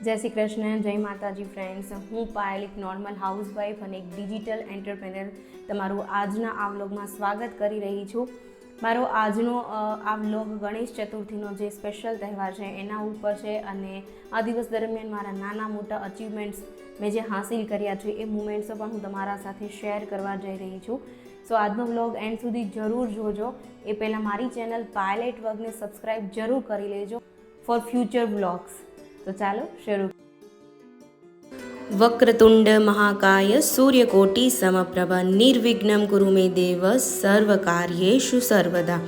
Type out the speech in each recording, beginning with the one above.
જય શ્રી કૃષ્ણ, જય માતાજી ફ્રેન્ડ્સ. હું પાયલ, એક નોર્મલ હાઉસવાઈફ અને એક ડિજિટલ એન્ટરપ્રેનર, તમારું આજના આ વ્લોગમાં સ્વાગત કરી રહી છું. મારો આજનો આ વ્લોગ ગણેશ ચતુર્થીનો જે સ્પેશિયલ તહેવાર છે એના ઉપર છે, અને આ દિવસ દરમિયાન મારા નાના મોટા અચીવમેન્ટ્સ મેં જે હાંસિલ કર્યા છે એ મુમેન્ટ્સો પણ હું તમારા સાથે શેર કરવા જઈ રહી છું. સો આજનો વ્લોગ એન્ડ સુધી જરૂર જોજો. એ પહેલાં મારી ચેનલ પાયલેટ વર્ગને સબસ્ક્રાઈબ જરૂર કરી લેજો ફોર ફ્યુચર વ્લોગ્સ. તો ચાલો શરૂ. વક્રતુંડ મહાકાય સૂર્યકોટિ સમપ્રભ નિર્વિઘ્નમ કુરુ મે દેવ સર્વ કાર્યેષુ સર્વદા.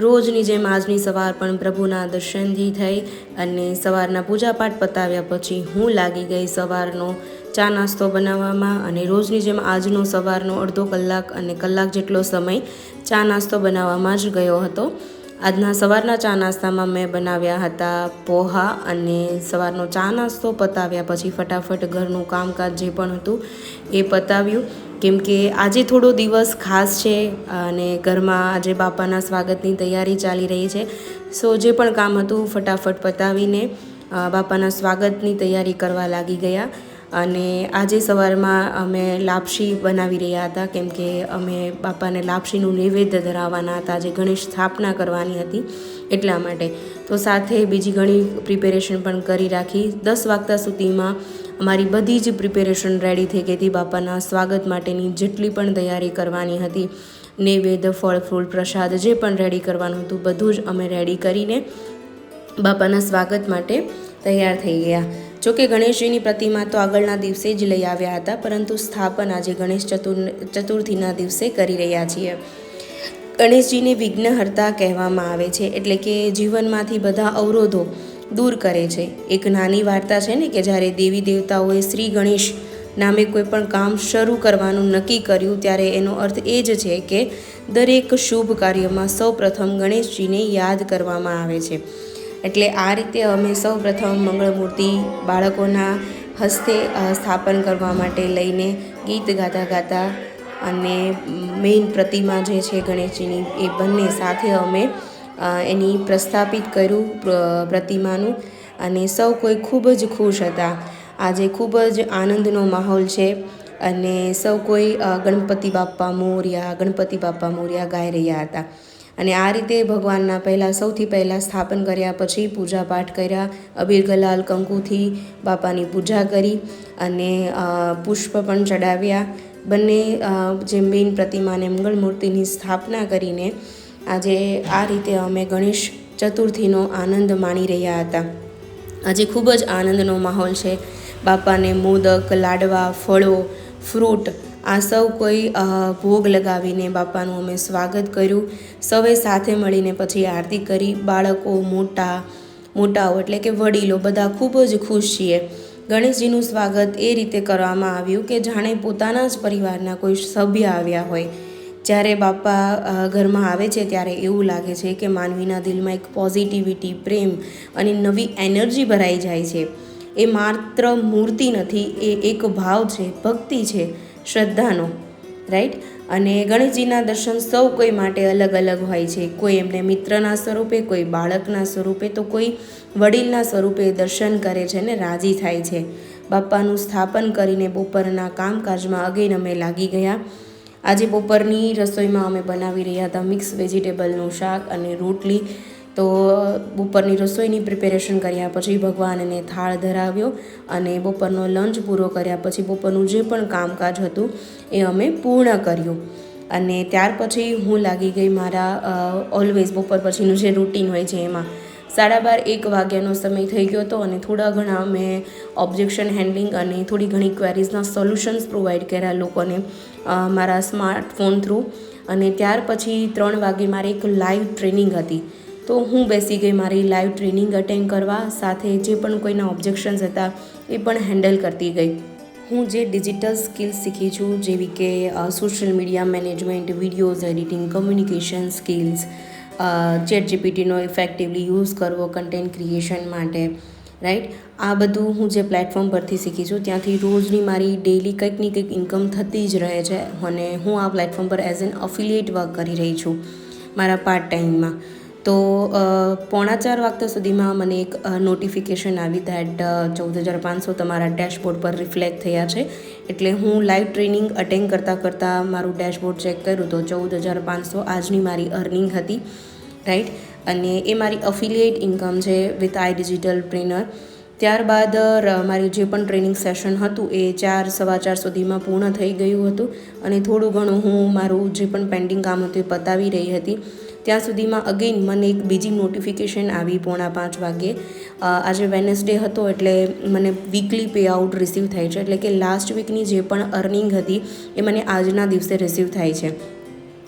રોજની જેમ આજની સવાર પણ પ્રભુના દર્શનથી થઈ અને સવારના પૂજાપાઠ પતાવ્યા પછી હું લાગી ગઈ સવારનો ચા નાસ્તો બનાવવામાં, અને રોજની જેમ આજનો સવારનો અડધો કલાક અને કલાક જેટલો સમય ચા નાસ્તો બનાવવામાં જ ગયો હતો. આજના સવારના ચા નાસ્તામાં મેં બનાવ્યા હતા પોહા, અને સવારનો ચા નાસ્તો પતાવ્યા પછી ફટાફટ ઘરનું કામકાજ જે પણ હતું એ પતાવ્યું, કેમ કે આજે થોડો દિવસ ખાસ છે અને ઘરમાં આજે બાપાના સ્વાગતની તૈયારી ચાલી રહી છે. સો જે પણ કામ હતું ફટાફટ પતાવીને બાપાના સ્વાગતની તૈયારી કરવા લાગી ગયા. અને આજે સવારમાં અમે લાપસી બનાવી રહ્યા હતા, કેમ કે અમે બાપાને લાપસીનું નૈવેદ્ય ધરાવવાના હતા. આજે ગણેશ સ્થાપના કરવાની હતી એટલા માટે. તો સાથે બીજી ઘણી પ્રિપેરેશન પણ કરી રાખી. 10 વાગ્યા સુધીમાં અમારી બધી જ પ્રિપેરેશન રેડી થઈ ગઈ હતી. બાપાના સ્વાગત માટેની જેટલી પણ તૈયારી કરવાની હતી, નૈવેદ્ય, ફળ ફૂલ, પ્રસાદ જે પણ રેડી કરવાનું હતું બધું જ અમે રેડી કરીને બાપાના સ્વાગત માટે તૈયાર થઈ ગયા. જોકે ગણેશજીની પ્રતિમા તો આગળના દિવસે જ લઈ આવ્યા હતા, પરંતુ સ્થાપન આજે ગણેશ ચતુર્થીના દિવસે કરી રહ્યા છીએ. ગણેશજીને વિઘ્નહર્તા કહેવામાં આવે છે, એટલે કે જીવનમાંથી બધા અવરોધો દૂર કરે છે. એક નાની વાર્તા છે ને, કે જ્યારે દેવી દેવતાઓએ શ્રી ગણેશ નામે કોઈ પણ કામ શરૂ કરવાનું નક્કી કર્યું, ત્યારે એનો અર્થ એ જ છે કે દરેક શુભ કાર્યમાં સૌપ્રથમ ગણેશજીને યાદ કરવામાં આવે છે. એટલે આ રીતે અમે સૌપ્રથમ મંગળમૂર્તિ બાળકોના હસ્તે સ્થાપન કરવા માટે લઈને ગીત ગાતા ગાતા, અને મેઇન પ્રતિમા જે છે ગણેશજીની એ બંને સાથે અમે એની પ્રસ્થાપિત કર્યું પ્રતિમાનું, અને સૌ કોઈ ખૂબ જ ખુશ હતા. આજે ખૂબ જ આનંદનો માહોલ છે, અને સૌ કોઈ ગણપતિ બાપ્પા મોર્યા, ગણપતિ બાપ્પા મોર્યા ગાઈ રહ્યા હતા. અને આ રીતે ભગવાનના સૌથી પહેલાં સ્થાપન કર્યા પછી પૂજાપાઠ કર્યા, અબીર ગુલાલ કંકુથી બાપાની પૂજા કરી અને પુષ્પ પણ ચડાવ્યા. બંને જે મેઇન પ્રતિમાને મંગળમૂર્તિની સ્થાપના કરીને આજે આ રીતે અમે ગણેશ ચતુર્થીનો આનંદ માણી રહ્યા હતા. આજે ખૂબ જ આનંદનો માહોલ છે. બાપાને મોદક, લાડવા, ફળો, ફ્રૂટ આ સૌ કોઈ ભોગ લગાવીને બાપાનું અમે સ્વાગત કર્યું. સૌએ સાથે મળીને પછી આરતી કરી. બાળકો, મોટાઓ એટલે કે વડીલો બધા ખૂબ જ ખુશ છીએ. ગણેશજીનું સ્વાગત એ રીતે કરવામાં આવ્યું કે જાણે પોતાના જ પરિવારના કોઈ સભ્ય આવ્યા હોય. જ્યારે બાપા ઘરમાં આવે છે ત્યારે એવું લાગે છે કે માનવીના દિલમાં એક પોઝિટિવિટી, પ્રેમ અને નવી એનર્જી ભરાઈ જાય છે. એ માત્ર મૂર્તિ નથી, એ એક ભાવ છે, ભક્તિ છે, શ્રદ્ધાનો, રાઈટ. અને ગણેશજીના દર્શન સૌ કોઈ માટે અલગ અલગ હોય છે. કોઈ એમને મિત્રના સ્વરૂપે, કોઈ બાળકના સ્વરૂપે, તો કોઈ વડીલના સ્વરૂપે દર્શન કરે છે ને રાજી થાય છે. બાપાનું સ્થાપન કરીને બપોરના કામકાજમાં અગેન અમે લાગી ગયા. આજે બપોરની રસોઈમાં અમે બનાવી રહ્યા હતા મિક્સ વેજીટેબલનું શાક અને રોટલી. તો બપોરની રસોઈની પ્રિપેરેશન કર્યા પછી ભગવાનને થાળ ધરાવ્યો, અને બપોરનો લંચ પૂરો કર્યા પછી બપોરનું જે પણ કામકાજ હતું એ અમે પૂર્ણ કર્યું. અને ત્યાર પછી હું લાગી ગઈ મારા ઓલવેઝ બપોર પછીનું જે રૂટીન હોય છે એમાં. 12:30-1 વાગ્યાનો સમય થઈ ગયો હતો, અને થોડા ઘણા મેં ઓબ્જેક્શન હેન્ડલિંગ અને થોડી ઘણી ક્વેરીઝના સોલ્યુશન્સ પ્રોવાઈડ કર્યા લોકોને મારા સ્માર્ટફોન થ્રુ. અને ત્યાર પછી 3 વાગે મારી એક લાઈવ ટ્રેનિંગ હતી, તો હું બેસી ગઈ મારી લાઈવ ટ્રેનિંગ અટેન્ડ કરવા. સાથે જે પણ કોઈના ઓબ્જેક્શન્સ હતા એ પણ હેન્ડલ કરતી ગઈ. હું જે ડિજિટલ સ્કિલ્સ શીખી છું, જેવી કે social media management, videos editing, communication skills, ChatGPTનો ઇફેક્ટિવલી યુઝ કરવો કન્ટેન્ટ ક્રિએશન માટે, રાઈટ. આ બધું હું જે પ્લેટફોર્મ પરથી શીખી છું, ત્યાંથી રોજની મારી ડેઈલી કંઈક ને કંઈક ઇન્કમ થતી જ રહે છે. અને હું આ પ્લેટફોર્મ પર એઝ એન અફિલિએટ વર્ક કરી રહી છું મારા પાર્ટ ટાઈમમાં. તો 3:45 વાગ્યા સુધીમાં મને એક નોટિફિકેશન આવી દેટ 14,500 તમારા ડેશબોર્ડ પર રિફ્લેક્ટ થયા છે. એટલે હું લાઈવ ટ્રેનિંગ અટેન્ડ કરતાં મારું ડેશબોર્ડ ચેક કર્યું તો 14,500 આજની મારી અર્નિંગ હતી, રાઈટ. અને એ મારી અફિલિએટ ઇન્કમ છે વિથ આઈ ડિજિટલ ટ્રેનર. ત્યારબાદ મારી જે પણ ટ્રેનિંગ સેશન હતું એ 4-4:15 સુધીમાં પૂર્ણ થઈ ગયું હતું. અને થોડું ઘણું હું મારું જે પણ પેન્ડિંગ કામ હતું એ પતાવી રહી હતી. ત્યાં સુધીમાં અગેન મને એક બીજી નોટિફિકેશન આવી 4:45 વાગ્યે. આજે વેનસડે હતો એટલે મને વીકલી પે આઉટ રિસીવ થાય છે, એટલે કે લાસ્ટ વીકની જે પણ અર્નિંગ હતી એ મને આજના દિવસે રિસીવ થાય છે.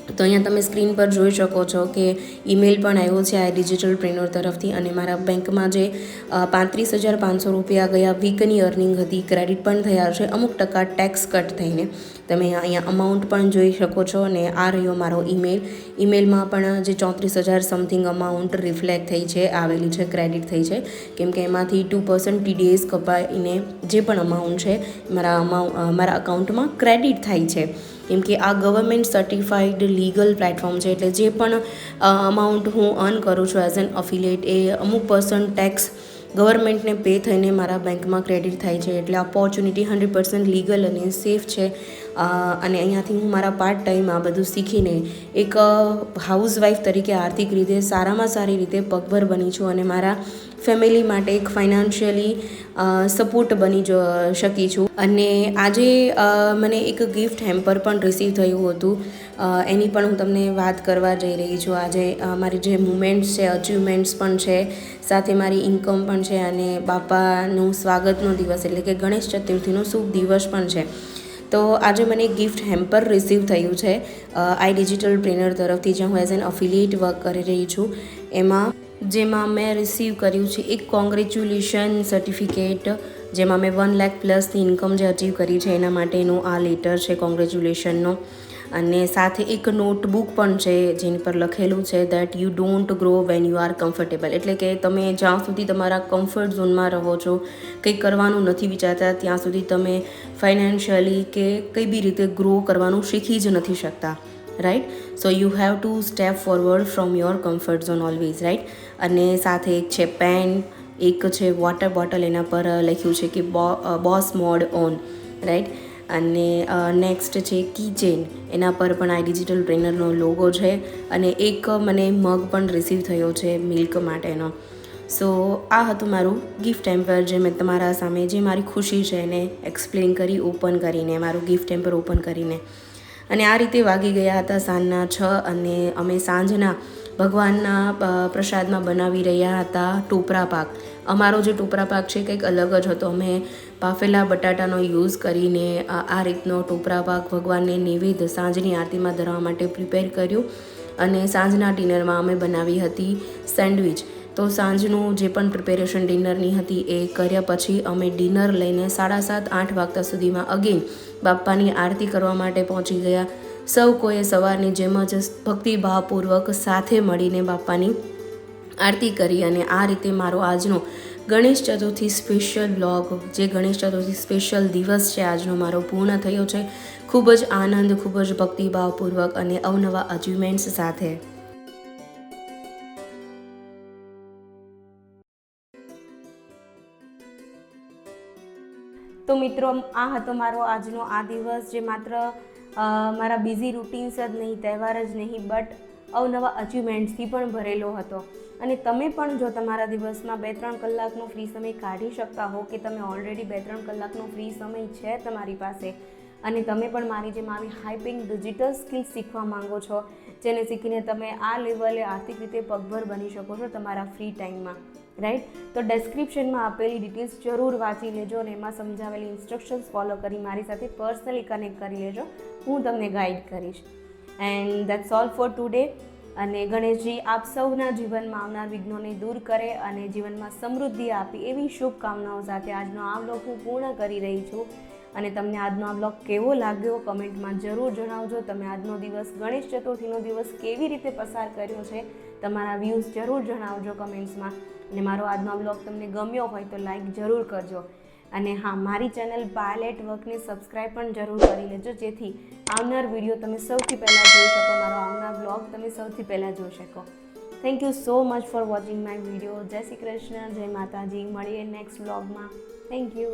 તો અહીંયા તમે સ્ક્રીન પર જોઈ શકો છો કે ઈમેલ પણ આવ્યો છે આ ડિજિટલ ટ્રેનર તરફથી, અને મારા બેંકમાં જે 35,500 રૂપિયા ગયા વીકની અર્નિંગ હતી ક્રેડિટ પણ થયા છે, અમુક ટકા ટેક્સ કટ થઈને. તમે અહીંયા અમાઉન્ટ પણ જોઈ શકો છો. અને આ રહ્યો મારો ઈમેલમાં પણ જે 34,000 સમથિંગ અમાઉન્ટ રિફ્લેક્ટ થઈ છે, આવેલી છે, ક્રેડિટ થઈ છે, કેમ કે એમાંથી 2% TDS કપાઈને જે પણ અમાઉન્ટ છે મારા અકાઉન્ટમાં ક્રેડિટ થાય છે. કેમ કે આ ગવર્મેન્ટ સર્ટિફાઈડ લીગલ પ્લેટફોર્મ છે, એટલે જે પણ અમાઉન્ટ હું અર્ન કરું છું એઝ એન અફિલિએટ એ અમુક % ટેક્સ ગવર્મેન્ટને પે થઈને મારા બેંકમાં ક્રેડિટ થાય છે. એટલે ઓપોર્ચ્યુનિટી 100% લીગલ અને સેફ છે. અને અહીંયાથી હું મારા પાર્ટ ટાઈમ આ બધું શીખીને એક હાઉસવાઈફ તરીકે આર્થિક રીતે સારામાં સારી રીતે પગભર બની છું અને મારા ફેમિલી માટે એક ફાઇનાન્શિયલી સપોર્ટ બની શકી છું. અને આજે મને એક ગિફ્ટ હેમ્પર પણ રિસીવ થયું હતું, એની પણ હું તમને વાત કરવા જઈ રહી છું. આજે મારી જે મુમેન્ટ્સ છે, અચીવમેન્ટ્સ પણ છે, સાથે મારી ઇન્કમ પણ છે, અને બાપાનું સ્વાગતનો દિવસ એટલે કે ગણેશ ચતુર્થીનો શુભ દિવસ પણ છે. તો આજે મને ગિફ્ટ હેમ્પર રિસીવ થયું છે આઈ ડિજિટલ ટ્રેનર તરફથી, જ્યાં હું એઝ એન અફિલિએટ વર્ક કરી રહી છું. જેમાં મેં રિસીવ કર્યું છે એક કોંગ્રેચ્યુલેશન સર્ટિફિકેટ, જેમાં મેં 1 લાખ પ્લસની ઇન્કમ જે અચીવ કરી છે એના માટેનું આ લેટર છે કોંગ્રેચ્યુલેશનનો. અને સાથે એક નોટબુક પણ છે જેની પર લખેલું છે that you don't grow when you are comfortable. એટલે કે તમે જ્યાં સુધી તમારા કમ્ફર્ટ ઝોનમાં રહો છો, કંઈ કરવાનું નથી વિચારતા, ત્યાં સુધી તમે ફાઇનાન્શિયલી કે કંઈ બી રીતે ગ્રો કરવાનું શીખી જ નથી શકતા, right. So you have to step forward from your comfort zone always, right. અને સાથે એક છે પેન, એક છે વોટર બોટલ, એના પર લખ્યું છે કે બોસ મોડ ઓન, રાઈટ. અને નેક્સ્ટ છે કીચેન, એના પર પણ આ ડિજિટલ ટ્રેનરનો લોગો છે. અને એક મને મગ પણ રિસીવ થયો છે મિલ્ક માટેનો. સો આ હતું મારું ગિફ્ટ હેમ્પર, જે મેં તમારા સામે જે મારી ખુશી છે એને એક્સપ્લેન કરી, ઓપન કરીને, મારું ગિફ્ટ હેમ્પર ઓપન કરીને. અને આ રીતે વાગી ગયા હતા સાંજના 6, અને અમે સાંજના ભગવાનના પ્રસાદમાં બનાવી રહ્યા હતા ટોપરા પાક. અમારો જે ટોપરા પાક છે કંઈક અલગ જ હતો. અમે બાફેલા બટાટાનો યુઝ કરીને આ રીતનો ટોપરા પાક ભગવાનને નૈવેદ્ય સાંજની આરતીમાં ધરવા માટે પ્રિપેર કર્યું. અને સાંજના ડિનરમાં અમે બનાવી હતી સેન્ડવિચ. તો સાંજનું જે પણ પ્રિપેરેશન ડિનરની હતી એ કર્યા પછી અમે ડિનર લઈને 7:30-8 વાગ્યા સુધીમાં અગેન બાપાની આરતી કરવા માટે પહોંચી ગયા. સૌ કોઈએ સવારની જેમ જ ભક્તિભાવપૂર્વક સાથે મળીને બાપાની આરતી કરી. અને આ રીતે મારો આજનો ગણેશ ચતુર્થી સ્પેશિયલ બ્લોગ, જે ગણેશ ચતુર્થી સ્પેશિયલ દિવસ છે આજનો, મારો પૂર્ણ થયો છે. ખૂબ જ આનંદ, ખૂબ જ ભક્તિભાવપૂર્વક અને અવનવા અચીવમેન્ટ્સ સાથે. તો મિત્રો, આ હતો મારો આજનો આ દિવસ, જે માત્ર મારા બિઝી રૂટીન્સ જ નહીં, તહેવાર જ નહીં, બટ અવનવા અચીવમેન્ટ્સથી પણ ભરેલો હતો. અને તમે પણ જો તમારા દિવસમાં 2-3 કલાકનો ફ્રી સમય કાઢી શકતા હો, કે તમે ઓલરેડી 2-3 કલાકનો ફ્રી સમય છે તમારી પાસે, અને તમે પણ મારી જેમ આવી હાઈપિંગ ડિજિટલ સ્કિલ્સ શીખવા માંગો છો, જેને શીખીને તમે આ લેવલે આર્થિક રીતે પગભર બની શકો છો તમારા ફ્રી ટાઈમમાં, રાઈટ. તો ડિસ્ક્રિપ્શનમાં આપેલી ડિટેલ્સ જરૂર વાંચી લેજો, અને એમાં સમજાવેલી ઇન્સ્ટ્રક્શન્સ ફોલો કરી મારી સાથે પર્સનલી કનેક્ટ કરી લેજો. હું તમને ગાઈડ કરીશ. And that's all four today. અને ગણેશજી આપ સૌના જીવનમાં આવનાર વિઘ્નોને દૂર કરે અને જીવનમાં સમૃદ્ધિ આપી, એવી શુભકામનાઓ સાથે આજનો આ બ્લોગ હું પૂર્ણ કરી રહી છું. અને તમને આજનો આ બ્લોગ કેવો લાગ્યો કમેન્ટમાં જરૂર જણાવજો. તમે આજનો દિવસ, ગણેશ ચતુર્થીનો દિવસ કેવી રીતે પસાર કર્યો છે, તમારા વ્યૂઝ જરૂર જણાવજો કમેન્ટ્સમાં. અને મારો આજનો આ બ્લોગ તમને ગમ્યો હોય તો લાઈક જરૂર કરજો. અને હા, મારી ચેનલ પાયલેટ વર્કને સબસ્ક્રાઈબ પણ જરૂર કરી લેજો, જેથી આવનાર વિડીયો તમે સૌથી પહેલાં જોઈ શકો, મારો આવનાર બ્લોગ તમે સૌથી પહેલાં જોઈ શકો. Thank you so much for watching my video. જય શ્રી કૃષ્ણ, જય માતાજી. મળીએ નેક્સ્ટ વ્લોગમાં. Thank you.